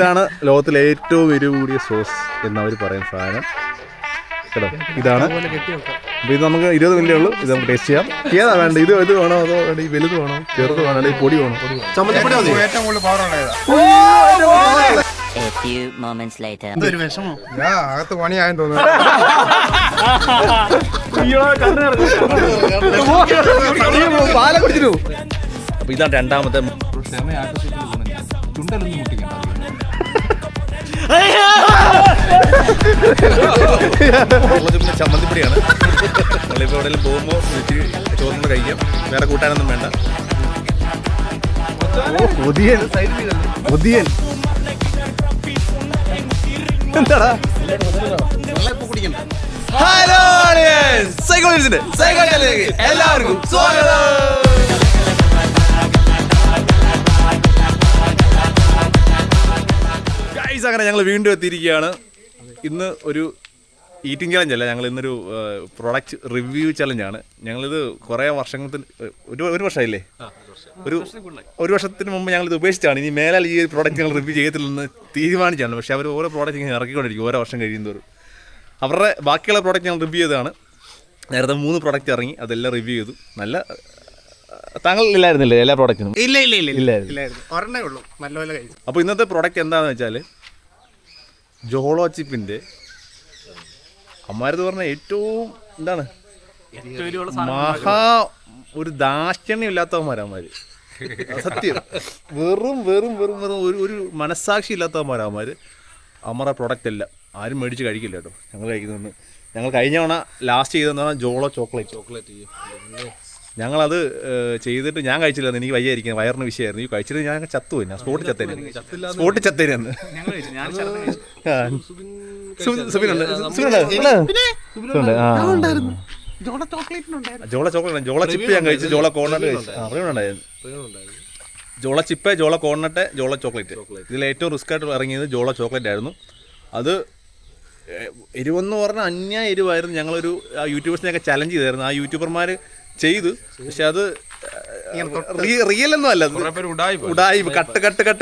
ഇതാണ് ലോകത്തിലെ ഏറ്റവും എരിവ് കൂടിയ സോസ് എന്നവർ പറയുന്ന സാധനം കേട്ടോ. ഇതാണ്. അപ്പോൾ ഇത് നമുക്ക് 20 മിനിറ്റേ ഉള്ളൂ. ഇത് നമുക്ക് ടേസ്റ്റ് ചെയ്യാം. ഏതാ വേണ്ട? ഇത് വേണോ അതോ ഈ വലുത് വേണോ, ചെറുത് വേണോ, ഈ പൊടി വേണോ? ഏറ്റവും കൂടുതൽ പവറുള്ളത് A few moments later. ഞാൻ അകത്ത് പണിയായെന്ന് തോന്നുന്നു. പാല കുടിച്ചിട്ടു. അപ്പോൾ ഇതാണ് രണ്ടാമത്തെ. ചുണ്ടലൊന്നും മുട്ടിക്കണം. ചമ്മന്തിപ്പൊടിയാണ്. നമ്മളിപ്പോൾ എവിടെയെങ്കിലും പോകുമ്പോൾ ഇച്ചിരി ചോറിന് കഴിക്കാം. വേറെ കൂട്ടാനൊന്നും വേണ്ട. കൊതിയൻ കൊതിയൻ എന്താടാ? ഹലോ എല്ലാവർക്കും സ്വാഗതം. ഗൈസ്, അങ്ങനെ ഞങ്ങൾ വീണ്ടും എത്തിയിരിക്കുകയാണ്. ഇന്ന് ഒരു ഈറ്റിംഗ് ചലഞ്ച് അല്ല, ഞങ്ങൾ ഇന്നൊരു പ്രൊഡക്റ്റ് റിവ്യൂ ചലഞ്ചാണ്. ഞങ്ങളിത് കുറേ വർഷത്തിന് ഒരു വർഷമായില്ലേ, ഒരു വർഷത്തിന് മുമ്പ് ഞങ്ങളിത് ഉപേക്ഷിച്ചാണ്. ഇനി മേലാൽ ഈ പ്രോഡക്റ്റ് ഞങ്ങൾ റിവ്യൂ ചെയ്യത്തില്ലെന്ന് തീരുമാനിച്ചാണ്. പക്ഷേ അവർ ഓരോ പ്രോഡക്റ്റ് ഇങ്ങനെ ഇറക്കിക്കൊണ്ടിരിക്കും ഓരോ വർഷം കഴിയുന്നവരും. അവരുടെ ബാക്കിയുള്ള പ്രോഡക്റ്റ് ഞങ്ങൾ റിവ്യൂ ചെയ്തതാണ്. നേരത്തെ 3 പ്രോഡക്റ്റ് ഇറങ്ങി, അതെല്ലാം റിവ്യൂ ചെയ്തു. നല്ല താങ്കൾ ഇല്ലായിരുന്നില്ലേ എല്ലാ പ്രോഡക്റ്റിനും? ഒരെണ്ണേ ഉള്ളൂ, നല്ലപോലെ കഴിച്ചു. അപ്പോൾ ഇന്നത്തെ പ്രോഡക്റ്റ് എന്താണെന്ന് വെച്ചാൽ ജോളോ ചിപ്പിൻ്റെ അമ്മാരെന്ന് പറഞ്ഞാൽ ഏറ്റവും എന്താണ് ഒരു ദാക്ഷിണ്യം ഇല്ലാത്തവന്മാരന്മാർ. സത്യം, വെറും വെറും വെറും വെറും ഒരു മനസ്സാക്ഷി ഇല്ലാത്തവന്മാരന്മാർ. അമ്മയുടെ പ്രോഡക്റ്റ് അല്ല ആരും മേടിച്ച് കഴിക്കില്ല കേട്ടോ. ഞങ്ങൾ കഴിക്കുന്നുണ്ട്. ഞങ്ങൾ കഴിഞ്ഞ തവണ ലാസ്റ്റ് ചെയ്തതെന്ന് പറഞ്ഞാൽ ജോളോ ചോക്ലേറ്റ്. ഞങ്ങളത് ചെയ്തിട്ട് ഞാൻ കഴിച്ചില്ല, എനിക്ക് വയ്യായിരിക്കും, വയറിന് വിഷയമായിരുന്നു. ഈ കഴിച്ചിട്ട് ഞാൻ ചത്തുപോയി. ഞാൻ സ്പോട്ട് ചത്തേനെ. ജോള ചോക്ലേറ്റ്, ജോള ചിപ്പ് ഞാൻ കഴിച്ചു, ജോള കോർണറ്റ് കഴിച്ചു. അറിയുന്നുണ്ടായിരുന്നു ജോള ചിപ്പ്, ജോള കോർണറ്റ്, ജോള ചോക്ലേറ്റ്. ഇതിൽ ഏറ്റവും റിസ്ക് ആയിട്ട് ഇറങ്ങിയത് ജോള ചോക്ലേറ്റ് ആയിരുന്നു. അത് എരിവെന്ന് പറഞ്ഞാൽ അന്യായ എരിവായിരുന്നു. ഞങ്ങളൊരു യൂട്യൂബേഴ്സിനെയൊക്കെ ചലഞ്ച് ചെയ്തായിരുന്നു. ആ യൂട്യൂബർമാർ ചെയ്തു, പക്ഷെ അത് റിയൽ ഒന്നും അല്ല. ഉടായി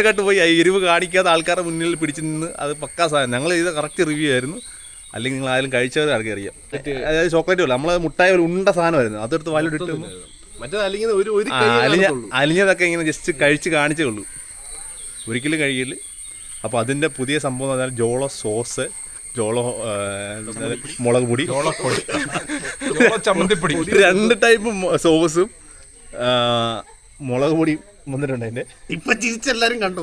കട്ട് പോയി എരിവ് കാണിക്കാതെ ആൾക്കാരുടെ മുന്നിൽ പിടിച്ചു നിന്ന് അത് പക്കാ സാധനം. ഞങ്ങൾ ചെയ്ത കറക്റ്റ് റിവ്യൂ ആയിരുന്നു. അല്ലെങ്കിൽ നിങ്ങൾ ആരും കഴിച്ചവരെ ആർക്കും അറിയാം. അതായത് ചോക്ലേറ്റ് പോലെ നമ്മൾ മുട്ടായ ഒരു ഉണ്ട സാധനമായിരുന്നു. അതെടുത്ത് വലയിട്ടിട്ട് അലിഞ്ഞതൊക്കെ ഇങ്ങനെ ജസ്റ്റ് കഴിച്ച് കാണിച്ചേ ഉള്ളൂ, ഒരിക്കലും കഴിയില്ല. അപ്പോൾ അതിൻ്റെ പുതിയ സംഭവം എന്ന് പറഞ്ഞാൽ ജോളോ സോസ്, ജോളോ മുളക് പൊടി, ചമ്മന്തിപ്പൊടി, 2 ടൈപ്പ് സോസും മുളക് പൊടി വന്നിട്ടുണ്ട്. അതിൻ്റെ ഇപ്പൊ ചിരിച്ചെല്ലാരും കണ്ടു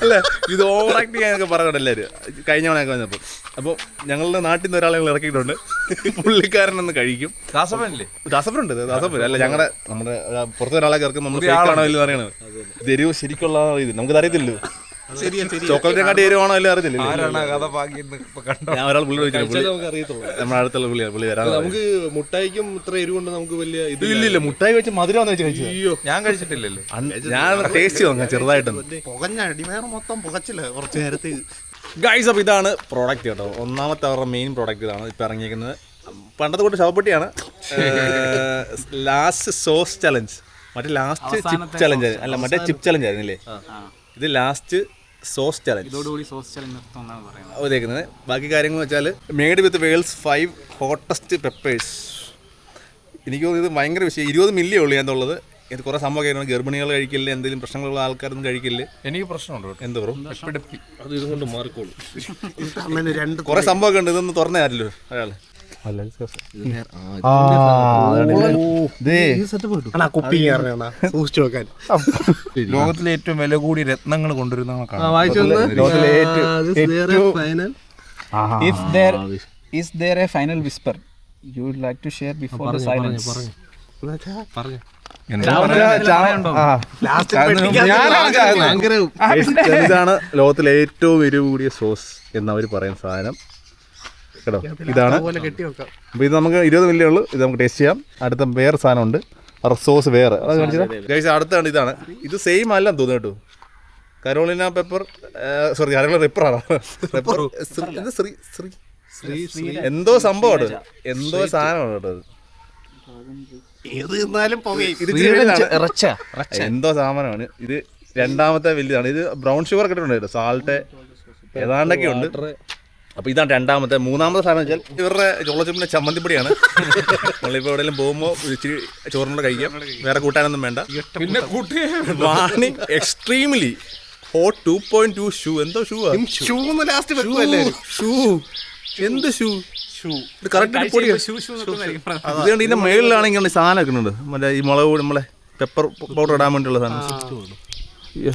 അല്ലേ? ഇത് ഓവർ ആക്ട് ചെയ്യാനൊക്കെ പറയുന്നുണ്ട് എല്ലാവരും കഴിഞ്ഞ തവണയൊക്കെ വന്നപ്പോൾ. അപ്പോൾ ഞങ്ങളുടെ നാട്ടിൽ നിന്ന് ഒരാളെ ഞങ്ങൾ ഇറക്കിയിട്ടുണ്ട്. പുള്ളിക്കാരനൊന്ന് കഴിക്കും. ദാസപ്പനുണ്ട്. ദാസപ്പൻ അല്ല, നമ്മുടെ പുറത്തെ ഒരാളൊക്കെ ഇറക്കും. നമ്മൾ ആണോ ഇല്ലെന്ന് അറിയണത്. തെരുവ് ശരിക്കുള്ള ഇത് നമുക്കത് അറിയത്തില്ലല്ലോ. ചോക്ലേറ്റിനെ കാട്ടി എരിവാണോ എല്ലാം അറിയത്തില്ല. ഞാൻ ഒരാൾ പുള്ളി നമ്മുടെ അടുത്തുള്ള പുള്ളി വരാൻ. നമുക്ക് മുട്ടായിക്കും ഇത്ര എരിവുണ്ട് നമുക്ക് വലിയ ഇല്ല. മുട്ടായി വെച്ച് മധുരം വെച്ച് കഴിച്ചു. ഞാൻ കഴിച്ചിട്ടില്ലല്ലോ. ഞാൻ ടേസ്റ്റ് നോക്കാം ചെറുതായിട്ടൊന്ന്. പുകഞ്ഞടിമേറെ മൊത്തം പുകച്ചില്ല കുറച്ച് നേരത്തെ. ഗൈസ്, അപ്പോൾ ഇതാണ് പ്രോഡക്റ്റ് കേട്ടോ. ഒന്നാമത്തെ അവരുടെ മെയിൻ പ്രോഡക്റ്റ് ഇതാണ് ഇപ്പോൾ ഇറങ്ങിയിരിക്കുന്നത്. പണ്ടത്തെ കൂട്ട് ശവപ്പെട്ടിയാണ്. ലാസ്റ്റ് സോസ് ചലഞ്ച്, മറ്റേ ലാസ്റ്റ് ചിപ്പ് ചലഞ്ച് അല്ല, മറ്റേ ചിപ്പ് ചലഞ്ച് ആയിരുന്നില്ലേ? ഇത് ലാസ്റ്റ് സോസ് ചലഞ്ച് ഇതേക്കുന്നത്. ബാക്കി കാര്യങ്ങൾ വെച്ചാൽ made with world's 5 hottest peppers. എനിക്ക് തോന്നുന്നു ഇത് ഭയങ്കര വിഷയം. 20 മില്ലി ഉള്ളൂ ഞാനുള്ളത്. ഇത് കുറേ സംഭവം കഴിക്കണം. ഗർഭിണികൾ കഴിക്കില്ല, എന്തെങ്കിലും പ്രശ്നങ്ങളുള്ള ആൾക്കാരൊന്നും കഴിക്കില്ല. എനിക്ക് പ്രശ്നമുണ്ട്. എന്ത് പറയും? അത് ഇതുകൊണ്ട് മാറിക്കോളും. കുറേ സംഭവമൊക്കെ ഉണ്ട്. ഇതൊന്ന് തുറന്നു തരില്ലോ അയാൾ. ലോകത്തിലെ ഏറ്റവും വില കൂടിയ രത്നങ്ങൾ കൊണ്ടുവരുന്ന Is there a final whisper you would like to share before the silence? ഇതാണ് ലോകത്തിലെ ഏറ്റവും എരിവ് കൂടിയ സോസ് എന്നവർ പറയുന്ന സാധനം കേട്ടോ. ഇതാണ്. അപ്പോൾ ഇത് നമുക്ക് 20 മിനിറ്റേ ഉള്ളൂ. ഇത് നമുക്ക് ടേസ്റ്റ് ചെയ്യാം. അടുത്ത വേറെ സാധനമുണ്ട്, സോസ് വേറെ. അടുത്താണ്. ഇതാണ്. ഇത് സെയിം അല്ലെന്ന് തോന്നുന്നു കേട്ടോ. കരോളിന പെപ്പർ, സോറി കരോളിന റിപ്പറാണോ? എന്തോ സംഭവമാണ്, എന്തോ സാധനമാണ് കേട്ടോ. ഏത് തിന്നാലും പുകയും. എന്തോ സാധനമാണ് ഇത്. രണ്ടാമത്തെ വലിയതാണ്. ഇത് ബ്രൗൺ ഷുഗർ ഒക്കെ ഇട്ടുണ്ട്, സാൾട്ട് ഏതാണ്ടൊക്കെ ഉണ്ട്. അപ്പോൾ ഇതാണ് രണ്ടാമത്തെ. മൂന്നാമത്തെ സാധനം വെച്ചാൽ ഇവരുടെ ചോളച്ചിപ്പിൻ്റെ ചമ്മന്തിപ്പൊടിയാണ്. നമ്മളിപ്പോൾ എവിടെയെങ്കിലും പോകുമ്പോൾ ഇച്ചിരി ചോറിനോട് കഴിക്കാം, വേറെ കൂട്ടാനൊന്നും വേണ്ട. പിന്നെ വാണി എക്സ്ട്രീംലി ഹോട്ട് 2.2 ഷൂ. എന്തോ ഷൂ ലാസ്റ്റ് ഷൂ എന്ത് ഷൂ ഇത് കറക്റ്റ് പൊടി. അതുകൊണ്ട് ഇതിൻ്റെ മേളിലാണെങ്കിൽ സാധനം ഒക്കെ ഉണ്ട്, മറ്റേ ഈ മുളക് പൊടി, നമ്മളെ പെപ്പർ പൗഡർ ഇടാൻ വേണ്ടിയുള്ള സാധനം.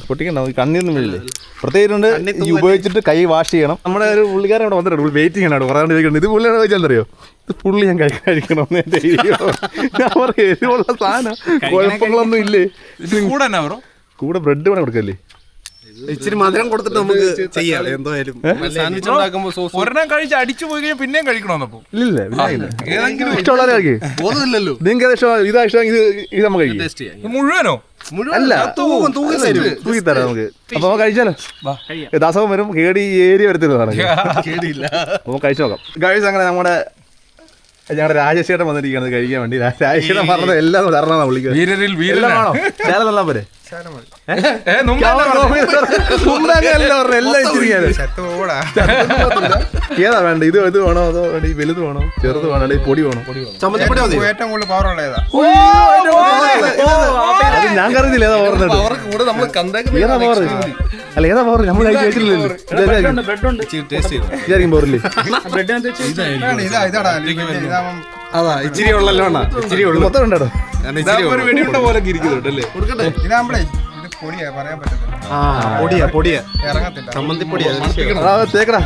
പൊട്ടിക്കണ്ട, കണ്ണിയൊന്നും വീഴില്ലേ. പ്രത്യേകിച്ചുണ്ട് ഈ ഉപയോഗിച്ചിട്ട് കൈ വാഷ് ചെയ്യണം. നമ്മുടെ ഒരു പുള്ളിക്കാരൻ അവിടെ വന്നിട്ടുണ്ട്, വെയിറ്റ് ചെയ്യണം, പറയാണ്ട് ചോദിക്കുന്നത്. ഇത് പുള്ളിയാണ് ചോദിച്ചാൽ ഇത് പുള്ളി ഞാൻ കഴിക്കണം എന്ന് അവർക്ക് എരിവുള്ള സാധനം കുഴപ്പങ്ങളൊന്നും ഇല്ലേ. കൂടെ ബ്രെഡ് വേണം കൊടുക്കല്ലേ, ഇച്ചിരി മധുരം കൊടുത്തിട്ട് നമുക്ക് ചെയ്യാം. എന്തായാലും ഒരെണ്ണം കഴിച്ച് അടിച്ചു പോയി കഴിഞ്ഞാൽ പിന്നെയും കഴിക്കണമെന്നപ്പോ ഇല്ല ഇഷ്ടമുള്ള ബോധമില്ലല്ലോ. നിങ്ങൾക്ക് ഇഷ്ടം ഇതാ ഇഷ്ടം, ഇത് നമുക്ക് കഴിക്കാം. മുഴുവനോ? അല്ല തൂക്കി തരാം നമുക്ക്. അപ്പൊ നമുക്ക് കഴിച്ചാലോ? ദാസവം വരും, കേടി ഏരിയ വരത്തില്ലാണ്. നമുക്ക് കഴിച്ചു നോക്കാം. കഴിച്ച് അങ്ങനെ ഞങ്ങളുടെ രാജേഷേട്ടൻ വന്നിരിക്കുന്നത് കഴിക്കാൻ വേണ്ടി. രാജേഷേട്ടൻ പറഞ്ഞത് എല്ലാം തരണം വിളിക്കുന്നത്. ശാല തള്ളാൻ പോരെ? ഏതാ വേണ്ട? ഇത് വേണോ അതോ ഈ വലുത് വേണോ, ചെറുത് വേണോ, ഈ പൊടി വേണോ? ഏറ്റവും കൂടുതൽ പവർ ഉള്ള ഏതാ? ഞാൻ കറിയില്ല ഏതാ പവർ. ഏതാ പവർ? അല്ല ഏതാ പവർ? നമ്മൾ കഴിച്ചിട്ടില്ലല്ലോ. ഇതായിരിക്കും പവറില്ലേ? അതാ ഇച്ചിരി ഉള്ളല്ലോ, ഇച്ചിരി ഉള്ളു. മൊത്തം ഉണ്ടോ? വെടിയുണ്ട പോലെ ഇരിക്കുന്നുണ്ടല്ലേ? ഇതാകുമ്പളേ ഇത് പൊടിയാ, പറയാൻ പറ്റത്തില്ല. പൊടിയാ ഇറങ്ങത്തില്ല, ചമ്മന്തിപ്പൊടിയാ. തേക്കടാ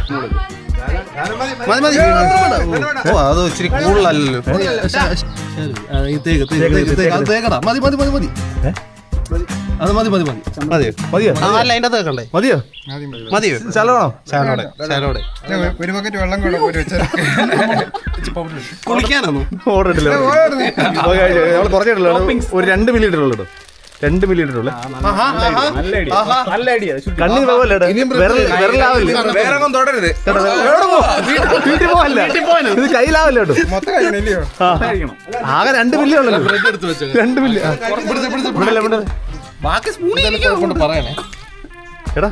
അത് ഇച്ചിരി കൂടുതലല്ലോ. അത് മതി മതി മതി മതിയോ? മതിയോ? അല്ല അതിൻ്റെ അകത്ത് വെക്കണ്ടേ? മതിയോ? മതിയോ? ശാലോടോ? ശാലോടെ ഒരു ബക്കറ്റ് വെള്ളം കൂടെ പോയി വെച്ചാൽ കുളിക്കാനാണോ? ഓർഡർ ഇട്ടില്ല, നമ്മൾ കുറച്ചിട്ടില്ല. ഒരു 2 മില്ലി ലിറ്റർ ഉള്ളൂ. 2 മില്ലി ലിറ്റർ ഉള്ളു. കണ്ണിന് പോകല്ലേ, വിരലാവില്ലേ? വീട്ടിൽ പോകല്ല, ഇത് കയ്യിലാവില്ല കേട്ടോ. ആകെ 2 മില്ലി ഉള്ളല്ലോ. 2 മില്ലി പറയണേ. എടാ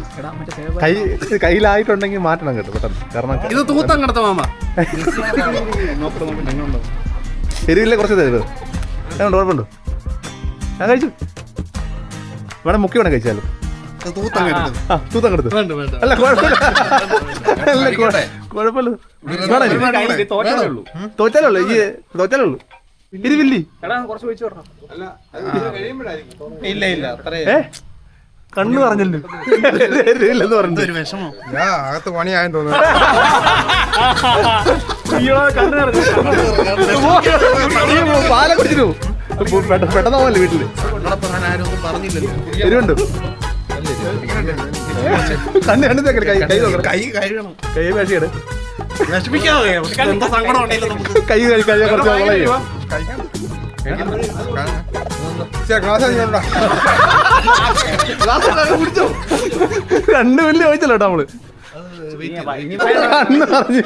കയ്യിലായിട്ടുണ്ടെങ്കിൽ മാറ്റണം കേട്ടോ പെട്ടെന്ന്. കാരണം ഇത് തൂത്തം കിടത്ത മാമ ശരിയില്ല, കുറച്ച് തരുത്. അതുകൊണ്ട് കുഴപ്പമുണ്ടോ? ഞാൻ കഴിച്ചു. വേണം മുക്കി വേണം കഴിച്ചാലും. തൂത്തം കെടുത്ത് അല്ല കുഴപ്പമില്ല. തോറ്റാലുള്ളൂ ഈ തോറ്റാലുള്ളൂ. ഇരുവില്ലി ഇല്ല ഇല്ല കണ്ണു പറഞ്ഞല്ലോ ഇല്ലെന്ന് പറഞ്ഞു. ഒരു വിഷമോ അകത്ത് പണിയായെന്ന് തോന്നുന്നു. പാല കുടിച്ചിട്ടു പെട്ടെന്നാവല്ലേ വീട്ടില്. എരിവുണ്ട്. കണ്ണ് കണ്ടു കൈ കൈ കഴുകണം. കൈ വേഷിയുടെ കൈ കഴിക്കാൻ കുറച്ച് കുടിച്ചോ. 2 മില്ലി ചോദിച്ചല്ലോ കേട്ടോ നമ്മള്. കണ്ണ് പറഞ്ഞു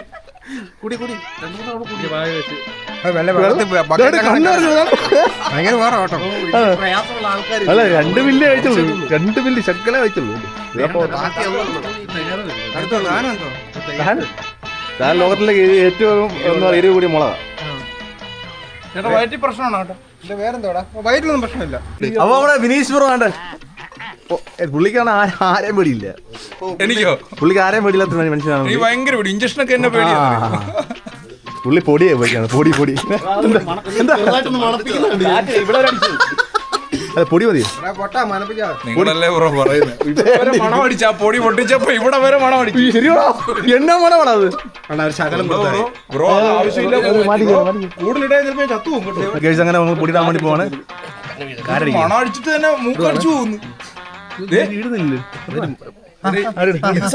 അല്ല 2 മില്ലി കഴിച്ചുള്ളൂ. 2 മില്ലി ശക്കല കഴിച്ചുള്ളൂ. ഞാൻ ലോകത്തിലെ ഏറ്റവും എരിവ് കൂടിയ മുളകാ. വയറ്റിൽ പ്രശ്നമാണോ കേട്ടോ? വേറെന്തോടാ വയറ്റിലൊന്നും പ്രശ്നമില്ല. അപ്പൊ നമ്മുടെ വിനീഷ് ബ്രോ ആണ്. പുള്ളിക്കാണ് ആരെയും പേടിയില്ല. എനിക്കോ? പുള്ളിക്ക് ആരെയും പേടിയില്ലാത്ത മനുഷ്യനാണ്. ഭയങ്കര പേടി, ഇഞ്ചക്ഷനൊക്കെ എന്നെ പേടിയാണ്. പുള്ളി പൊടിയെ പോയിക്കാണ്. പൊടി പൊടി അല്ല പൊടി മതി. നിങ്ങളല്ലേ ബ്രോ പറയുന്നത്. മണം അടിച്ചാ പൊടി പൊട്ടിച്ചപ്പോ ഇവിടെ വരെ മണം അടിച്ചു. ശരിയോ? എന്നാ മണമാണ് അത്? ബ്രോ ആവശ്യമില്ല, കൂടുതലിടെ ചിലപ്പോ ചത്തു പോകും. അങ്ങനെ നമ്മൾ പൊടി ഇടാൻ വേണ്ടി പോവാണ്. മണം അടിച്ചിട്ട് തന്നെ മൂക്കടിച്ചു പോകുന്നു.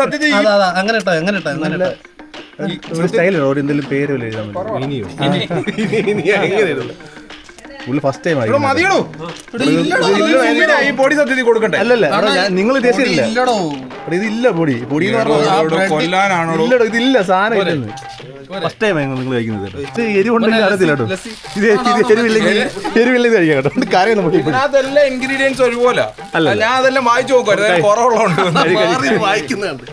സത്യത്തിൽ അങ്ങനെ സ്റ്റൈലോ എന്തെങ്കിലും പേര് എഴുതാൻ പുള്ളി ഫസ്റ്റ് ടൈം ആയി. മതിയോ ഈ പൊടി സത്യത്തിൽ കൊടുക്കട്ടെ? അല്ലല്ല നിങ്ങൾ ഉദ്ദേശിച്ചില്ല. ഇതില്ല പൊടി. പൊടി കൊല്ലാനാണോ? ഇതില്ല സാധനം ഇല്ലെന്ന്. ഫസ്റ്റ് ടൈം നിങ്ങൾ കഴിക്കുന്നത് ഇത് എരിവുണ്ടെങ്കിൽ അറിയത്തില്ല കേട്ടോ ഇത് എരിവില്ലെങ്കിൽ കഴിക്കാം കേട്ടോ കാര്യം നമുക്ക് ഇതിനകത്തെല്ലാം ഇൻഗ്രീഡിയൻസ് ഒരുപോലെ അല്ല ഞാൻ അതെല്ലാം വായിച്ചു നോക്കുമായിരുന്നു കുറവുള്ളതുണ്ട് വായിക്കുന്നുണ്ട്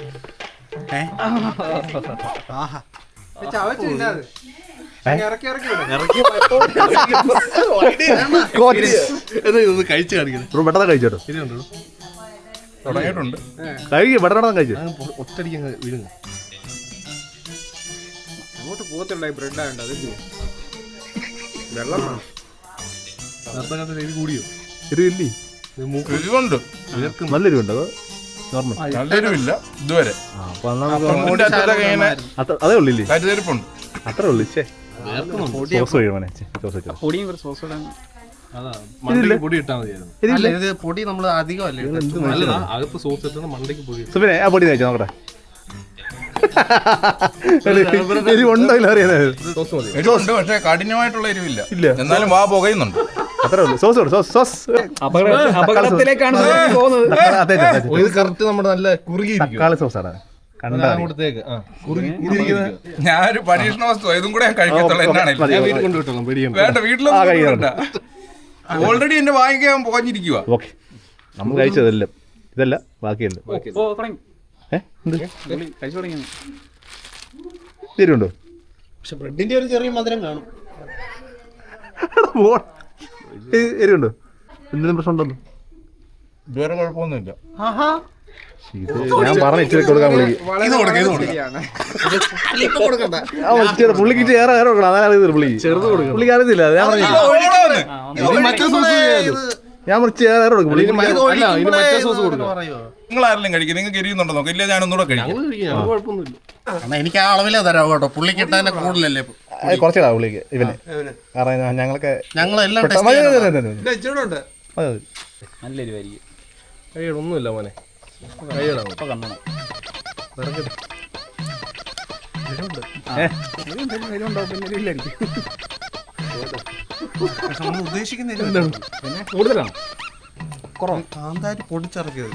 കഴിച്ചു കാണിക്കുന്നത് പെട്ടെന്ന് കഴിച്ചോട്ടോ തുടങ്ങിയിട്ടുണ്ട് കഴിക്കും പെട്ടെന്ന് കഴിച്ചു ഒറ്റടിക്ക് വീഴുന്നു അങ്ങോട്ട് പോകത്തുള്ള ബ്രെഡ് ആയതുകൊണ്ട് അത് വെള്ളം കൂടിയോ എരിവില്ലേ എരിവുണ്ട് നല്ല എരിവുണ്ട് അതോ നോർമൽ നല്ല എരിവില്ല ഇതുവരെ അപ്പൊ അതേ ഉള്ളില്ലേ കരുതരിപ്പുണ്ട് അത്ര ഉള്ളു സോസ് കഴിയുമോനെ പൊടിയും കുറച്ച് സോസ് ഇടാൻ പൊടി ഇട്ടാൽ മതിയായിരുന്നു ഇത് പൊടി നമ്മൾ അധികമല്ലേ നല്ലതാ അകത്ത് സോസ് ഇട്ടാൽ മണ്ടയ്ക്ക് പൊടി സുബിനെ ആ പൊടി കഴിച്ചോ നോക്കട്ടെ എരിവുണ്ടോ ഇല്ല അറിയാതെ എരിവുണ്ട് പക്ഷെ കഠിനമായിട്ടുള്ള എരിവില്ല ഇല്ല. എന്നാലും വാ പുകയുന്നുണ്ട് അത്രേ ഉള്ളൂ സോസ് സോസ് സോസ് അപകടത്തിലേക്കാണ് പോകുന്നത്. ഇത് കറക്റ്റ് നമ്മുടെ നല്ല കുറുകി തക്കാളി സോസാണ് കണ്ടാ അങ്ങോട്ടേക്ക് ഞാനൊരു പരീക്ഷണ വസ്തു ഇതും കൂടെ ഞാൻ കഴിക്കത്തുള്ളൂ എന്നാണല്ലോ വീട്ടിൽ കൊണ്ടുവിട്ടോളാം പേടിയാണ് വേണ്ട വീട്ടിലൊന്നും ഓൾറെഡി എന്റെ വാങ്ങിക്കാൻ ഞാൻ പുകഞ്ഞിരിക്കുക ഓക്കെ നമ്മൾ കഴിച്ചതെല്ലാം ഇതല്ല ബാക്കിയല്ല ഓ, തുടങ്ങി. എന്ത് കഴിച്ചു തുടങ്ങി. എരിവുണ്ടോ പക്ഷെ ബ്രെഡിന്റെ ഒരു ചെറിയ മധുരം കാണും എരിവുണ്ടോ എന്തെങ്കിലും പ്രശ്നം ഉണ്ടോ ഇതുവരെ കുഴപ്പമൊന്നുമില്ല ഇത് ഞാൻ പറഞ്ഞ ഇച്ചിരി കൊടുക്കാൻ വിളിക്കും പുള്ളിക്ക് ഏറെ ഏറെ കൊടുക്കണം അതാണ് അറിയത്തില്ല പുള്ളിക്ക് ചെറുത് കൊടുക്കണം പുള്ളിക്ക് അറിയത്തില്ല ഞാൻ പറഞ്ഞില്ല ഞാൻ മുറിച്ച് ഏറെ ഏറെ കൊടുക്കും പുള്ളിക്ക് മറ്റേ സോസ് കൊടുക്കണം നിങ്ങൾ ആരെങ്കിലും കഴിക്കും നിങ്ങൾക്ക് എരിയുന്നുണ്ടോ നോക്കാം ഇല്ല ഞാൻ ഒന്നുകൂടെ കഴിക്കും എനിക്ക് ആ അളവിലേ തരാം കേട്ടോ പുള്ളിക്ക് ഇട്ടാൻ കൂടുതലല്ലേ കുറച്ചിടാ പുള്ളിക്ക് ഇവന് കാരണം ഞങ്ങളൊക്കെ ഞങ്ങളെല്ലാം നല്ല എരിവായിരിക്കും. ഒന്നുമില്ല മോനെ ഇപ്പൊ കണ്ടണം. എരിവുണ്ടാവും പിന്നെ എരിവില്ലായിരിക്കും. ഉദ്ദേശിക്കുന്ന കൂടുതലാണ് കാന്താരി പൊടിച്ചിറക്കിയത്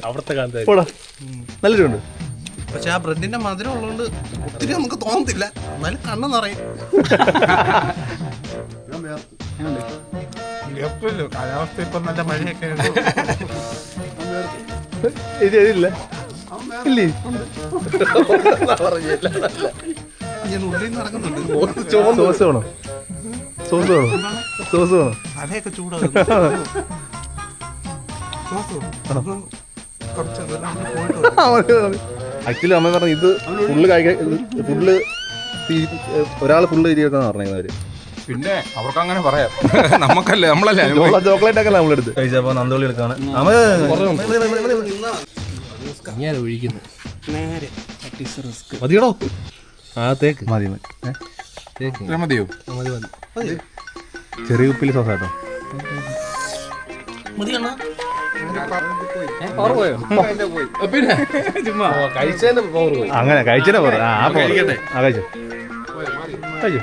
അവിടുത്തെ കാന്താരി നല്ല രൂപയുണ്ട് പക്ഷെ ആ ബ്രെഡിന്റെ മധുരം ഉള്ളതുകൊണ്ട് ഒത്തിരി നമുക്ക് തോന്നത്തില്ല എന്നാലും കണ്ണ് നിറയും കാലാവസ്ഥ ഇപ്പൊ നല്ല മഴയൊക്കെ ഇത് എരിയില്ല ഇല്ലേ ഞാൻ ഉള്ളിൽ നിന്ന് ഇറങ്ങുന്നുണ്ട് സോസ് വേണോ സോസ് വേണോ സോസ് വേണോ തലയൊക്കെ ചൂടാകും ആക്ച്വലി അമ്മ പറഞ്ഞു ഇത് ഫുള്ള് കഴിക്കാൻ ഫുള്ള് ഒരാൾ ഫുള്ള് ഇരിക്കാന്ന് പറഞ്ഞത് അവര് പിന്നെ അവർക്ക് അങ്ങനെ പറയാം നമുക്കല്ലേ നമ്മളല്ലേ ചോക്ലേറ്റ് ഒക്കെ നമ്മളെടുത്ത് കഴിച്ചപ്പോ നന്ദോളി എടുക്കാണ് ഇങ്ങനെ ഒഴിക്കുന്നു മതിയോ തേക്ക് മതി മതിയോ ചെറിയ ഉപ്പിൽ സോസ് കേട്ടോ അങ്ങനെ കഴിച്ചേ പോരാ ആ കഴിക്കട്ടെ ആ കഴിച്ചോ കഴിച്ചോ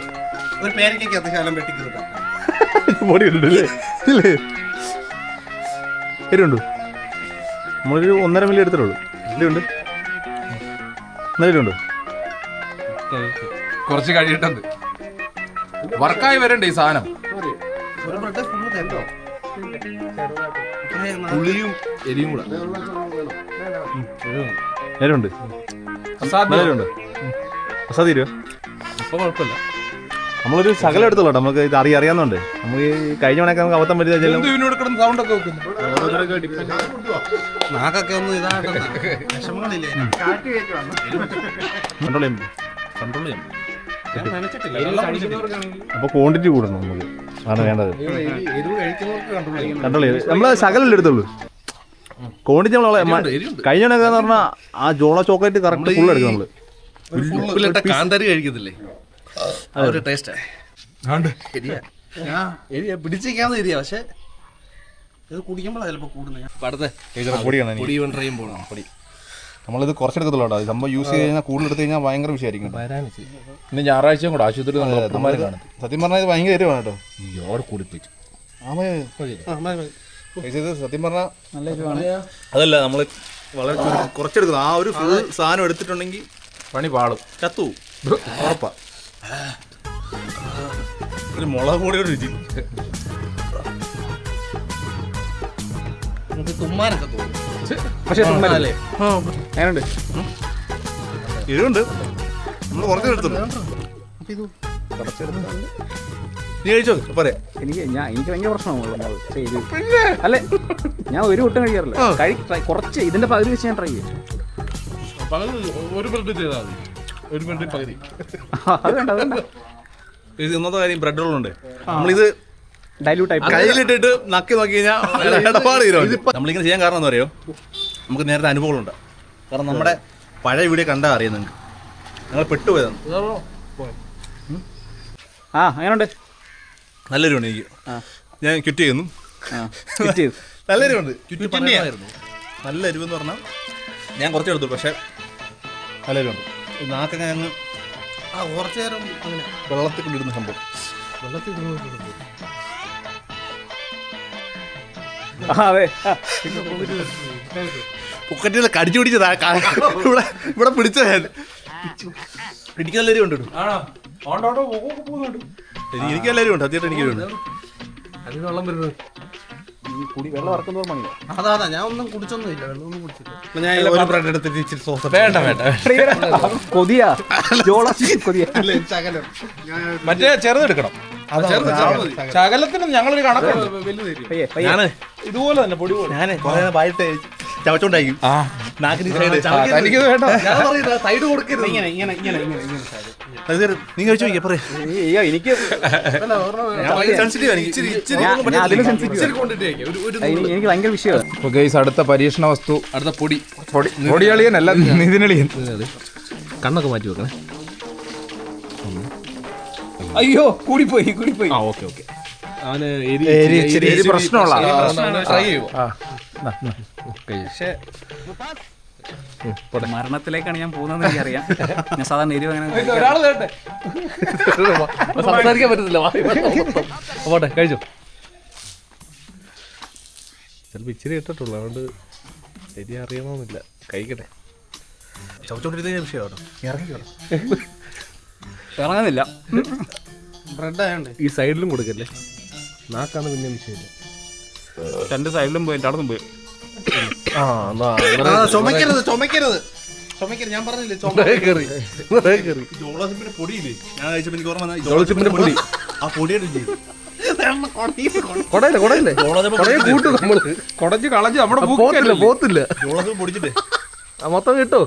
ഒരു പേരയ്ക്കൊക്കെ ശാലം വെട്ടിക്കിട്ടാം പൊടി ഇല്ലേ ഇല്ലേ എരിവുണ്ടോ നമ്മളൊരു 1.5 മില്ലി എടുത്തിട്ടുള്ളൂ എരിവുണ്ട് നല്ല എരിവുണ്ടോ കുറച്ച് കഴിയിട്ടുണ്ട് വർക്കായി വരണ്ടേ ഈ സാധനം പുളിയും എരിയും കൂടെ എരിവുണ്ട് നല്ല എരിവുണ്ട് അസാധ്യ എരിവോ ഇപ്പൊ കുഴപ്പമില്ല നമ്മളൊരു ശകലം എടുത്തോളൂ നമുക്ക് ഇത് അറിയാവുന്നതുകൊണ്ട് നമുക്ക് ഈ കഴിഞ്ഞ മണിയൊക്കെ നമുക്ക് അബദ്ധം പറ്റിയ സൗണ്ട് ഒക്കെ വെക്കുന്നു നാക്കൊക്കെ ഒന്ന് ഇതാകട്ടെ വിഷമങ്ങളില്ലേ കൺട്രോൾ ചെയ്യാം അപ്പൊ ക്വാണ്ടിറ്റി കൂടണം നമുക്ക് ആണ് വേണ്ടത് എരിവ് കഴിക്കുന്നവർക്ക് കൺട്രോൾ ചെയ്ത് നമ്മള് ശകലല്ലേ എടുത്തുള്ളൂ ക്വാണ്ടിറ്റി നമ്മളെ കഴിഞ്ഞ മണിയൊക്കെ എന്ന് പറഞ്ഞാൽ ആ ജോള ചോക്ലേറ്റ് കറക്റ്റ് ഫുൾ എടുക്കും നമ്മള് ഉപ്പിലിട്ട കാന്താരി കഴിക്കത്തില്ലേ അതൊരു ടേസ്റ്റാ പിടിച്ചിരിക്കാന്ന് ശരിയാ പക്ഷെ ഇത് കുടിക്കുമ്പോഴാണ് ചിലപ്പോ കൂടുന്നത് പൊടി വെണ്ടറയും പോകണം പൊടി നമ്മളിത് കുറച്ചെടുക്കത്തുള്ളൂ കേട്ടോ സംഭവം യൂസ് ചെയ്ത് കഴിഞ്ഞാൽ കൂടുതൽ എടുത്ത് കഴിഞ്ഞാൽ ഭയങ്കര വിഷയമായിരിക്കും ഇനി ഞായറാഴ്ചയും കൂടെ ആശുപത്രി സത്യം പറഞ്ഞാൽ ഇത് ഭയങ്കര എരിവാണ് കേട്ടോ കുടിപ്പിച്ചു സത്യം പറഞ്ഞാൽ നല്ല എരിവാണ്. അതല്ല നമ്മൾ വളരെ കുറച്ചെടുക്കുന്നു ആ ഒരു ഫുൾ സാധനം എടുത്തിട്ടുണ്ടെങ്കിൽ പണി പാടും ചത്തു ഉറപ്പാ ഒരു മുളക് പൊടിയുടെ രുചി. തുമ്മാനൊക്കെ തോന്നും. പക്ഷേ തുമ്മലല്ലേ? എങ്ങനെയുണ്ട്? എരിവുണ്ട്. നമ്മൾ കുറച്ചെടുത്തുള്ളൂ. നീ കഴിച്ചോ പറയാ. എനിക്ക് ഭയങ്കര പ്രശ്നമാണ്. അല്ലെ, ഞാൻ ഒരു വട്ടം കഴിക്കാറില്ല. കുറച്ച് ഇതിന്റെ പകുതി വെച്ച് ഞാൻ ട്രൈ ചെയ്യും. ഒരു ബ്രെഡ് ചെയ്താൽ മതി. ഒരു ബ്രെഡ് പകുതി. അത് വേണ്ട, അത് വേണ്ട. ഇത് ഇന്നത്തെ കാര്യം ബ്രെഡ് റോളുണ്ട്. നമ്മളിത് ഡൈല്യൂട്ട് ആയി കയ്യിലിട്ടിട്ട് നക്കി നോക്കി കഴിഞ്ഞാൽ ഇടപാട് തീരും. നമ്മളിങ്ങനെ ചെയ്യാൻ കാരണം എന്താ പറയുക, നമുക്ക് നേരത്തെ അനുഭവങ്ങളുണ്ട്. കാരണം നമ്മുടെ പഴയ വീഡിയോ കണ്ടാൽ അറിയാം നിങ്ങൾക്ക്. ഞങ്ങൾ പെട്ടുപോയതാണ്. അങ്ങനെയുണ്ട്. നല്ല എരിവുണ്ട് എനിക്ക്. ഞാൻ ക്വിറ്റ് ചെയ്യുന്നു. നല്ല എരിവുണ്ട്. നല്ല എരിവെന്ന് പറഞ്ഞാൽ ഞാൻ കുറച്ച് എടുത്തു, പക്ഷേ നല്ല എരിവുണ്ട്. നാക്കൊക്കെ അങ്ങ് കുറച്ചു നേരം അങ്ങനെ വെള്ളത്തിൽ കൊണ്ടിരുന്ന സംഭവം. വെള്ളത്തിൽ അതെ, പൊക്കറ്റിൽ കടിച്ചു പിടിച്ചതാ. ഇവിടെ പിടിച്ചത് എനിക്ക് നല്ല എരിവുണ്ട്. എനിക്ക് നല്ല എരിവുണ്ട്. സത്യമായിട്ട് എനിക്ക് എരിവുണ്ട്. അതിന് വെള്ളം വരുന്നത് വെള്ളം ഇറക്കുന്നതോ മണിയോ? അതാ ഞാൻ ഒന്നും കുടിച്ചൊന്നുമില്ല, വെള്ളമൊന്നും കുടിച്ചില്ല. ഞാൻ ഒരു ബ്രെഡ് എടുത്തിട്ട് ഇച്ചിരി സോസ്. വേണ്ട കൊതിയാ, കൊതിയാ. മറ്റേ ചെറുതെടുക്കണം. ശകലത്തിന് ഞങ്ങളൊരു കണക്കുണ്ട്. ഞാൻ ഇതുപോലെ തന്നെ പൊടി പോലെ ഞാൻ വായിട്ട് ചവച്ചോണ്ടായിരിക്കും. നാക്കിന് എനിക്കത് വേണ്ട. സൈഡ് കൊടുക്കരുത്. ഇങ്ങനെ നീ കഴിച്ചു നോക്കിയാ പറയാ. എനിക്ക് എനിക്ക് ഭയങ്കര വിഷയമാണ്. അടുത്ത പരീക്ഷണ വസ്തു, അടുത്ത പൊടിയളിയൻ അല്ല, നിതിനളിയൻ. കണ്ണൊക്കെ മാറ്റി വെക്കണേ. അയ്യോ, കൂടിപ്പോയി. ഓക്കെ അവന് പ്രശ്നമുള്ള ട്രൈ ചെയ്യുമോ? മരണത്തിലേക്കാണ് ഞാൻ പോകുന്നതെന്ന് എനിക്കറിയാം. ഞാൻ സാധാരണ എരിവ് അങ്ങനെ സംസാരിക്കാൻ പറ്റത്തില്ല. പോട്ടെ, കഴിച്ചു. ചിലപ്പോൾ ഇച്ചിരി ഇട്ടിട്ടുള്ളൂ, അതുകൊണ്ട് ശരി അറിയണമെന്നില്ല. കഴിക്കട്ടെ. ചവച്ചോണ്ടിരുന്ന വിഷയമാണ്. ഇറങ്ങുന്നില്ല. ബ്രെഡ് ആയതുകൊണ്ട് ഈ സൈഡിലും കൊടുക്കല്ലേ? നാക്കാണ് പിന്നെ വിഷയമില്ല. രണ്ട് സൈഡിലും പോയി, അവിടെ പോയി. ചുമക്കരുത്. ഞാൻ പറഞ്ഞില്ലേ, ജോളസിപ്പിന്റെ പൊടിയില്ലേ, ഞാൻ കഴിച്ചപ്പോൾ എനിക്ക് ഓർമ്മ വന്നത് ജോളസിപ്പിന്റെ പൊടി. ആ പൊടിയുടെ രുചി. കൊടയില്ലേ കൂട്ടു നമ്മള് കൊടഞ്ഞ് കളഞ്ഞ് നമ്മുടെ പോത്തില്ല. ജോളസിപ്പ് പൊടിച്ചിട്ടേ മൊത്തം കിട്ടോ?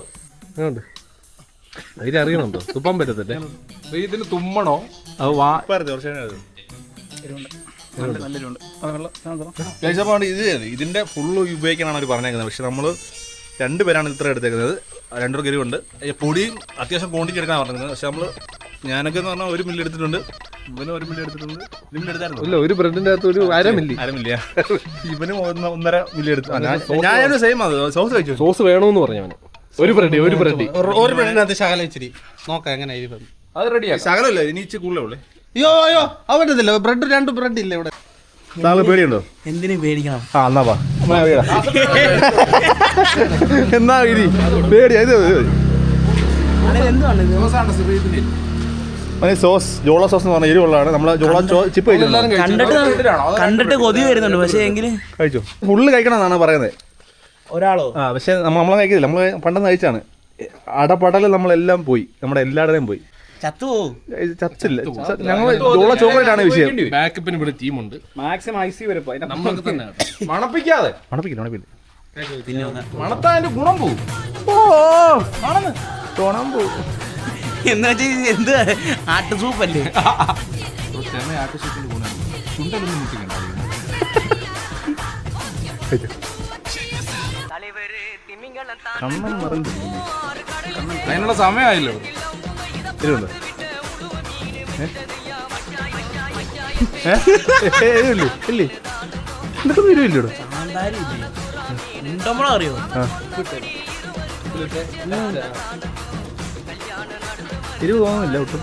അതിനറിയണുണ്ടോ? തുപ്പാൻ പറ്റത്തില്ലേ? ഇതിന് തുമ്മണോ? അത് വാ ഇതിന്റെ ഫുള്ള് ഉപയോഗിക്കാനാണ് അവർ പറഞ്ഞേക്കുന്നത്. പക്ഷെ നമ്മൾ രണ്ടുപേരാണ് ഇത്ര എടുത്തേക്കുന്നത്. രണ്ടുപേർക്ക് എരിവുണ്ട്. പൊടിയും അത്യാവശ്യം ക്വാണ്ടിറ്റി എടുക്കാൻ പറഞ്ഞത്. പക്ഷെ ഞാനൊക്കെ എന്ന് പറഞ്ഞാൽ 1 മില്ലി എടുത്തിട്ടുണ്ട്. ഇവന് 1 മില്ലി എടുത്തിട്ടുണ്ട്. മില്ലി എടുത്തായിരുന്നു. ഇല്ല, ഒരു ബ്രെഡിന്റെ അകത്ത് ഒരു അര മില്ലി. ഇവനും 1.5 മില്ലി എടുത്തു. ഞാൻ സെയിം അത് സോസ് കഴിച്ചു. സോസ് വേണമെന്ന് പറഞ്ഞു അവന്. ഒരു ബ്രെഡിനകത്ത് ശകലം ഇച്ചിരി നോക്കാം എങ്ങനെ. അത് റെഡിയാ. ശകലമല്ല, ഇനി ഇച്ചിരി കൂടുതലേ. അയ്യോ അത് പറ്റത്തില്ല. ബ്രെഡ് 2 ബ്രെഡ് ഇല്ല ഇവിടെ. താങ്കൾ പേടിയുണ്ടോ? എന്തിനും പേടിക്കണം? എന്നാ വാ എന്നാ ഇരി പേടിയാ. സോസ് ജോള സോസ് എന്ന് പറഞ്ഞ എരിവുള്ളതാണ്. നമ്മൾ ജോള ചിപ്പ് കണ്ടിട്ട് കൊതി വരുന്നുണ്ട്, പക്ഷേ എങ്കിലും കഴിച്ചു. ഫുള്ള് കഴിക്കണം എന്നാണ് പറയുന്നത് ഒരാളോ. പക്ഷെ നമ്മളെ കഴിക്കുന്നില്ല. നമ്മൾ പണ്ടെന്ന് കഴിച്ചാണ്. അടപടല് നമ്മളെല്ലാം പോയി, നമ്മുടെ എല്ലാവരുടെയും പോയി. ചത്തില്ല. ഞങ്ങൾ ജോള ചോക്ലേറ്റ് ആണ് വിഷയം. ബാക്കപ്പിന് ഇവിടെ ടീമുണ്ട്. മാക്സിമം ഐസി വരെ പോയി. നമുക്ക് തന്നെ മണപ്പിക്കാതെ മണപ്പിക്കില്ല. മണത്താന്റെ ഗുണം പോകും. ഗുണം പോകും എന്ന് വെച്ചാൽ എന്ത് ആട്ട് സൂപ്പല്ലേ? ആട്ടുസൂപ്പിന്റെ ഗുണം ചുണ്ടൊന്നും മുട്ടിക്കണ്ട. അതിനുള്ള സമയമായല്ലോ. എരിവുണ്ടോ? ഇല്ലേ എന്തൊക്കെ എരിവില്ലടോ? അറിയോ? എരിവ് തോന്നുന്നില്ല ഒട്ടും.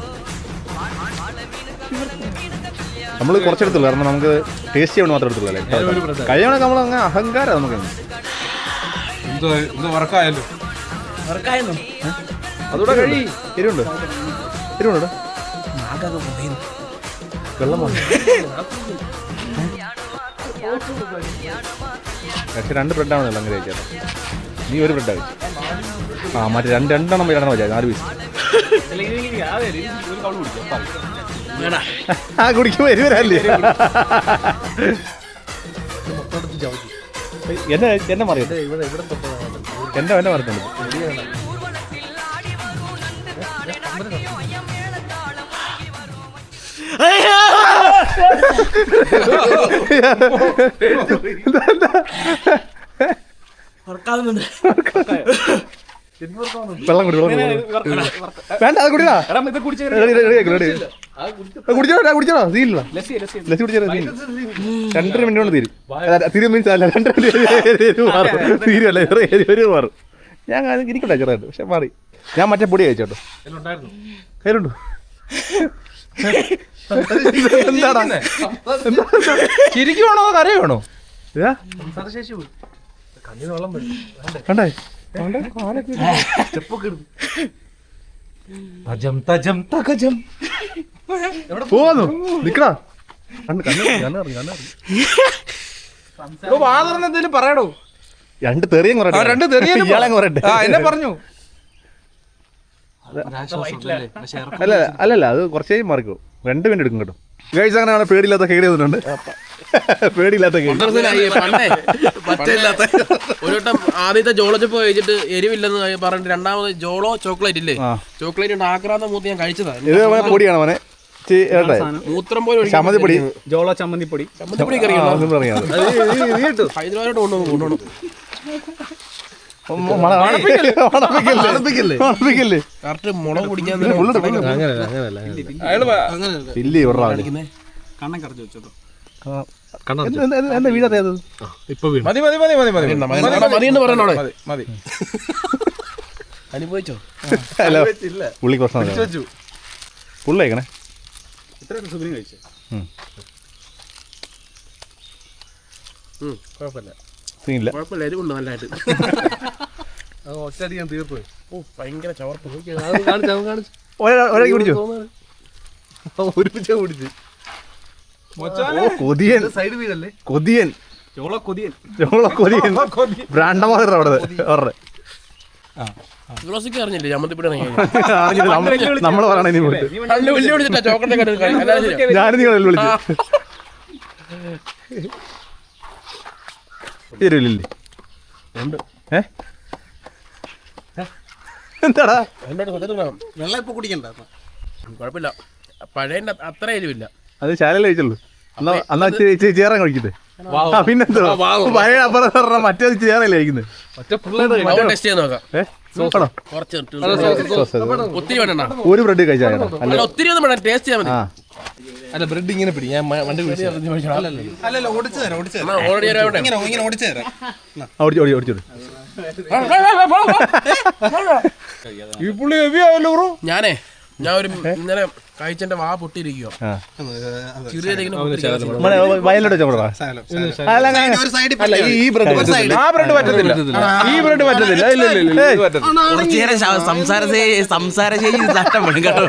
നമ്മൾ കുറച്ചെടുത്തുള്ളൂ, കാരണം നമുക്ക് ടേസ്റ്റ് ചെയ്യാൻ മാത്രം എടുത്തുള്ളൂ അല്ലേ. കഴിയണമൊക്കെ നമ്മൾ അങ്ങനെ അഹങ്കാരം നമുക്ക്. വർക്കായല്ലോ. അതുകൂടെ കഴി. എരിവുണ്ടോ? എരിവുണ്ടോ? വെള്ളം വന്നു. പക്ഷെ 2 ബ്രെഡാണല്ലോ അങ്ങനെ കഴിച്ചേട്ടാ. നീ ഒരു ബ്രെഡാ കഴിച്ചു. ആ മറ്റേ രണ്ടെണ്ണം വെച്ചാൽ 4 പീസ്. ആ കുടിക്കുമ്പോ എരിവരല്ലേ? എന്നെ മറിയട്ടെ. എന്നെ മറിയുന്നുണ്ട്. വെള്ളം കുടി. വേണ്ട അത് കുടിടാ. കുടിച്ചോ. തീരില്ല. ലസ്സി കുടിച്ചാൽ 2 മിനിറ്റ് കൊണ്ട് തീരും. തീരും മീൻസ് അല്ല 2 മിനിറ്റ് തീരുമല്ല. ഒരു മാറും. ഞാൻ ഇരിക്കട്ടെ ചെറുതായിട്ട്. പക്ഷെ മാറി. ഞാൻ മറ്റേ പൊടി കഴിച്ചോട്ടോ. കയ്യിലുണ്ടോ? എന്താടാ ചിരിക്കുവാണോ കരയാണോ? കണ്ടേ പോന്നു നിക്കടാ. എന്തെങ്കിലും പറയടോ. 2 തെറിയും ഇയാളെ പറയട്ടെ. എന്നെ പറഞ്ഞു. അല്ലല്ല അത് കുറച്ചേ മാറിക്കോ. 2 മിനിറ്റ് എടുക്കും കേട്ടോ. ഗൈസ് അങ്ങനെ പേടിയില്ലാത്ത കേടി വന്നിട്ടുണ്ട്. പേടിയില്ലാത്ത ഒരു വട്ടം ആദ്യത്തെ ജോളോ ചിപ്പ് കഴിച്ചിട്ട് എരിവില്ലെന്ന് പറഞ്ഞിട്ട് രണ്ടാമത് ജോളോ ചോക്ലേറ്റ് ഇല്ലേ, ചോക്ലേറ്റ് ആക്രാന്ത മൂത്ത് ഞാൻ കഴിച്ചതാ. ഇത് പൊടിയാണ് മോനെ. മൂത്രം പോലെ ചമ്മന്തിപ്പൊടി. ജോളോ ചമ്മന്തിപ്പൊടി. ചമ്മന്തിപ്പൊടി ഹൈദരാബാദോട്ട് കൊണ്ടുപോകണം. കറക്റ്റ് മുളക് കുടിക്കാൻ കണ്ണം കറച്ച് വെച്ചോ. എന്താ വീഴാതെ അനുഭവിച്ചോ? പുള്ളി പ്രശ്നം പുള്ളി കഴിക്കണേ. കുഴപ്പമില്ല, എരിവുണ്ട് നല്ലതായിട്ട്. ഒറ്റയടിക്കാൻ തീർപ്പ്. ഓ ഭയങ്കര ചവർപ്പ്. ഒരാൾക്ക് കുടിച്ചോ? ഒരുമിച്ച് കുടിച്ച് കൊതിയൻ. സൈഡ് വീടല്ലേ കൊതിയൻ. ചോള കൊതിയൻ ബ്രാൻഡമാർ അവിടെ അവരുടെ. അറിഞ്ഞില്ലേ ചമ്മന്തിപ്പൊടി നമ്മള് പറയണ ഞാനും നിങ്ങൾ വിളിച്ചു തരൂല്ലേ? എന്താടാ വെള്ളം ഇപ്പൊ കുടിക്കണ്ട. കുഴപ്പമില്ല, പഴയ അത്ര എരിവില്ല. അത് ശാലയിൽ കഴിച്ചുള്ളൂ. എന്നാ ചേറാൻ കഴിക്കട്ടെ. പിന്നെന്തോ പഴയ അപ്പുറം മറ്റേ ചേറല്ലേ കഴിക്കുന്നത്. ടെസ്റ്റ് ചെയ്യാൻ നോക്കാം. ഒത്തിരി വേണ്ട, ഒരു ബ്രെഡ് കഴിച്ചാൽ ഒത്തിരി ഒന്നും വേണ്ട, ടേസ്റ്റ് ചെയ്യാൻ മതി. അല്ല ബ്രെഡ് ഇങ്ങനെ പിടി. ഞാൻ വണ്ടി ഓടിച്ചു ഞാൻ ഒരു ഇന്നലെ കഴിച്ചെന്റെ വാ പൊട്ടിയിരിക്കുക. വയലോട്ട് ഈ ബ്രെഡ് പറ്റത്തില്ല. സംസാരശേഷി നഷ്ടപ്പെടും കേട്ടോ.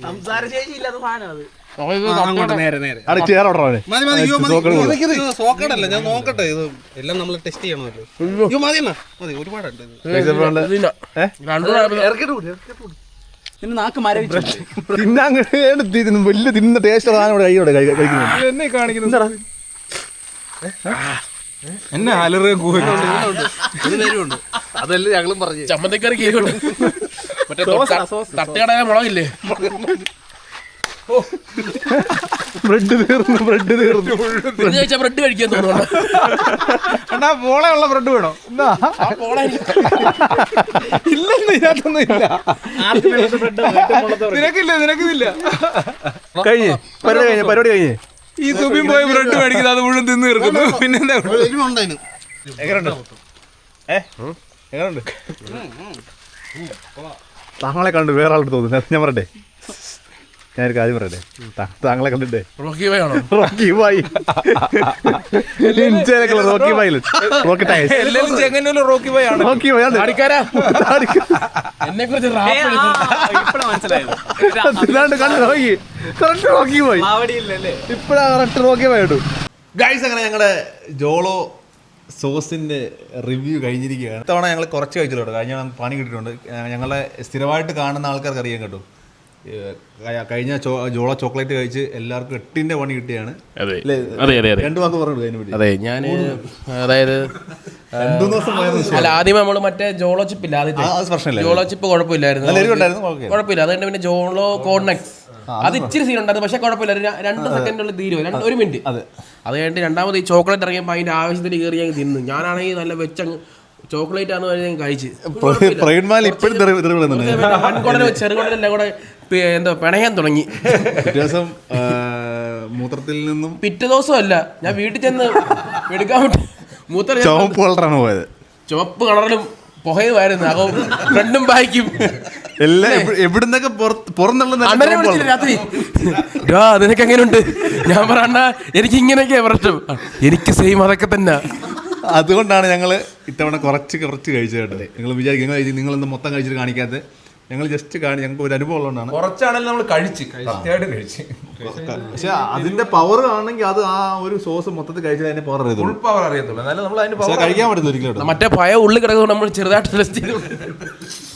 സംസാരശേഷി ഇല്ലാത്ത സാധനം അത്. സോക്കടല്ല, ഞാൻ നോക്കട്ടെ. ഇത് എല്ലാം നമ്മൾ ടെസ്റ്റ് ചെയ്യണമല്ലോ. ഒരുപാടുണ്ട്. വലിയ തിന്ന ടേസ്റ്റ് കൈയോടെ കഴിക്കുന്നത്. എന്നെ കാണിക്കുന്നു എന്നെ അലറുക. അതല്ലേ ഞങ്ങളും പറഞ്ഞു. ചമ്മന്തിക്കറി കേൾക്കുന്നുണ്ട്. മറ്റേ തട്ടുകടയായ മുളകില്ലേ, ബ്രെഡ് തീർന്നു. ബ്രെഡ് കഴിക്കാൻ തോന്നുന്നു. എന്നാ പോളയുള്ള ബ്രെഡ് വേണോ? ഇല്ലെന്ന് ഇതിനകത്തൊന്നും ഇല്ല. നിനക്കില്ല. പരിപാടി കഴിഞ്ഞ് ഈ തുമ്പിയും പോയി ബ്രെഡ് മേടിക്കുന്നത് അത് മുഴുവൻ തിന്ന് തീർക്കുന്നു. പിന്നെന്താ എങ്ങനെയുണ്ട്? താങ്കളെ കണ്ട് വേറെ ആളുടെ തോന്നുന്നു. ഞാൻ പറയട്ടെ, ഞാനൊരു കാര്യം പറയട്ടെ, താങ്കളെ കണ്ടിട്ടേ റോക്കി ബൈ ആണോ? റോക്കി ബായി റോക്കി ബായി റോക്കി ടയർ എല്ലാവരും ചെങ്ങന്നൂരിൽ റോക്കി ബൈ ആണ്. റോക്കി ബായി അടിക്കാരാ എന്നെ കുറിച്ച് റോക്കി ബായി ഇപ്പഴാ കറക്റ്റ് റോക്കി ബായി ഇട്ടു. ഗൈസ്, അങ്ങനെ ഞങ്ങളുടെ ജോളോ സോസിന്റെ റിവ്യൂ കഴിഞ്ഞിരിക്കുകയാണ്. ഇത്തവണ ഞങ്ങൾ കുറച്ച് കഴിച്ചില്ല കേട്ടോ. കഴിഞ്ഞ പണി കിട്ടിയിട്ടുണ്ട്. ഞങ്ങളെ സ്ഥിരമായിട്ട് കാണുന്ന ആൾക്കാർക്ക് അറിയാൻ കേട്ടോ. കഴിഞ്ഞ ജോളോ ചോക്ലേറ്റ് കഴിച്ച് എല്ലാവർക്കും 8ന്റെ പണി കിട്ടിയാണ്. രണ്ടു വാക്ക് പറഞ്ഞു അതിനെ പറ്റി. അതെ, ഞാൻ അതായത് 2 ദിവസം അല്ല, ആദ്യം നമ്മൾ മറ്റേ ജോളോ ചിപ്പ് ഇല്ല, പ്രശ്നമില്ല. ജോളോ ചിപ്പ് കുഴപ്പമില്ലായിരുന്നു, കുഴപ്പമില്ല. അത് കഴിഞ്ഞ പിന്നെ ജോളോ കോർണക്സ് അത് ഇച്ചിരി സീൻ ഉണ്ടായിരുന്നു, പക്ഷെ കുഴപ്പമില്ല. 2 സെക്കൻഡിനുള്ളിൽ തീരുവോ, 1 മിനിറ്റ്. അത് കഴിഞ്ഞിട്ട് രണ്ടാമത് ഈ ചോക്ലേറ്റ് ഇറങ്ങിയപ്പോൾ അതിന്റെ ആവശ്യത്തിന് കയറി ഞാൻ തിന്നു. ഞാനാണെങ്കിൽ നല്ല വെച്ചങ്ങ് ചോക്ലേറ്റ് ആണെന്ന് പറഞ്ഞ് ഞാൻ കഴിച്ച് വൻകുടലും ചെറുകുടലെല്ലാം കൂടെ എന്തോ പിണയാൻ തുടങ്ങി. വ്യത്യാസം മൂത്രത്തിൽ നിന്നും പിറ്റേ ദിവസമല്ല, ഞാൻ വീട്ടിൽ ചെന്ന് എടുക്കാൻ വേണ്ടി മൂത്രം ചുവപ്പ് കളറാണ് പോയത്. ചുവപ്പ് കളറിലും പുകയുമായിരുന്നു. അപ്പം ഫ്രണ്ടും ബാക്കും എല്ലാം എവിടുന്നൊക്കെ രാത്രി നിനക്ക് എങ്ങനെയുണ്ട്? ഞാൻ പറയണ്ട, എനിക്ക് ഇങ്ങനെയൊക്കെയാ പ്രശ്നം, എനിക്ക് സെയിം അതൊക്കെ തന്നെ. അതുകൊണ്ടാണ് ഞങ്ങൾ ഇത്തവണ കുറച്ച് കഴിച്ചത് കേട്ടത്. നിങ്ങൾ വിചാരിക്കും നിങ്ങളൊന്നും മൊത്തം കഴിച്ചിട്ട് കാണിക്കാതെ. ഞങ്ങൾ ജസ്റ്റ് ഞങ്ങൾക്ക് ഒരു അനുഭവം ഉള്ളതുകൊണ്ടാണ്. കുറച്ചാണെങ്കിലും നമ്മൾ സത്യമായിട്ട് കഴിച്ച്. പക്ഷെ അതിന്റെ പവർ ആണെങ്കിൽ അത് ആ ഒരു സോസ് മൊത്തത്തിൽ കഴിച്ചാൽ അതിന്റെ പവർ അറിയത്തുള്ളൂ. പവർ അറിയത്തുള്ളൂ. എന്നാലും നമ്മൾ അതിന്റെ പവർ കഴിക്കാൻ പറ്റില്ല ഒരിക്കലും. മറ്റേ പഴയ ഉള്ളിൽ കിടക്കുന്നത് നമ്മൾ ചെറുതായിട്ട് ടെസ്റ്റ് ചെയ്തു.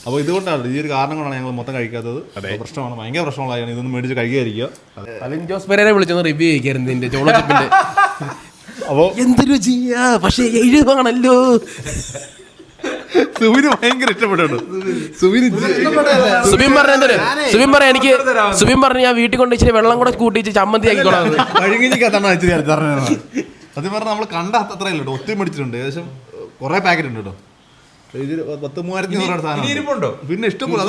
അപ്പോൾ ഇതുകൊണ്ടാണ്, ഈ ഒരു കാരണം കൊണ്ടാണ് ഞങ്ങൾ മൊത്തം കഴിക്കാത്തത്. പ്രശ്നമാണ്, ഭയങ്കര പ്രശ്നമുള്ളതാണ്. ഇതൊന്നും മേടിച്ച് കഴിക്കാതിരിക്കുക. അലിൻ ജോസ് പെരേരെ വിളിച്ചൊന്ന് റിവ്യൂ ചെയ്യിക്കായിരുന്നു ഇതിന്റെ ചോളോ ചിപ്പിന്റെ. അപ്പോൾ എന്ത് രുചിയാ, പക്ഷെ 7 ആണല്ലോ. സുബിന് ഭയങ്കര ഇഷ്ടപ്പെട്ടു. സുബിൻ പറഞ്ഞ എനിക്ക് സുബിൻ പറഞ്ഞ ഞാൻ വീട്ടിൽ കൊണ്ട് ഇച്ചിരി വെള്ളം കൂടെ കൂട്ടിച്ച് ചമ്മന്തി ആക്കിക്കോളാം. സത്യം പറഞ്ഞാൽ നമ്മൾ കണ്ട അത്രയല്ല കേട്ടോ. ഒത്തിരി മേടിച്ചിട്ടുണ്ട്. ഏകദേശം കുറെ പാക്കറ്റ് ഉണ്ട് കേട്ടോ. ഇത് 10,000 സാധനം. പിന്നെ ഇഷ്ടംപോലെ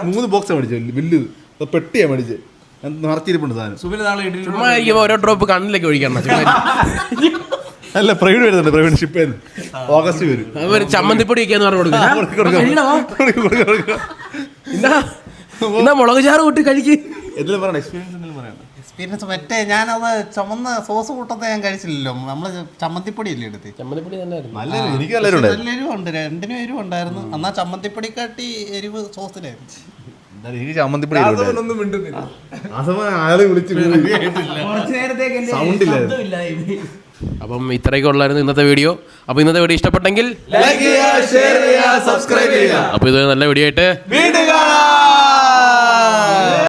3 ബോക്സ് മേടിച്ചു. വലിയത് പെട്ടിയാ മേടിച്ച് നിറച്ചിരിപ്പുണ്ട് സാധനം. ചുമ്മാ ഓരോ ഡ്രോപ്പ് കണ്ണിലേക്ക് ഒഴിക്കണം. അല്ല, പ്രവീൺ വരുന്നുണ്ട്. പ്രവീൺ ഷിപ്പ് ഓഗസ്റ്റ് വരും. ചമ്മന്തിപ്പൊടി ഒക്കെയാന്ന് പറഞ്ഞു മുളക് ചാറ് കൂട്ടി കഴിക്ക്. എക്സ്പീരിയൻസ് മറ്റേ ഞാനത് ചുമന്ന സോസ് കൂട്ടത്തെ ഞാൻ കഴിച്ചില്ലല്ലോ. നമ്മള് ചമ്മന്തിപ്പൊടി അല്ലേ എടുത്ത്. ചമ്മന്തിപ്പൊടി തന്നെ നല്ല എരിവുണ്ട്. രണ്ടിനും എരിവ് ഉണ്ടായിരുന്നു. എന്നാ ചമ്മന്തിപ്പൊടിക്കാട്ടി എരിവ് സോസിലായിരുന്നു. എനിക്ക് ചമ്മന്തിപ്പൊടി അപ്പം ഇത്രയൊക്കെ ഉള്ളായിരുന്നു ഇന്നത്തെ വീഡിയോ. അപ്പോൾ ഇന്നത്തെ വീഡിയോ ഇഷ്ടപ്പെട്ടെങ്കിൽ ലൈക്ക് ചെയ്യുക, ഷെയർ ചെയ്യുക, സബ്സ്ക്രൈബ് ചെയ്യുക. അപ്പോൾ ഇത് നല്ല വീഡിയോ ആയിട്ട്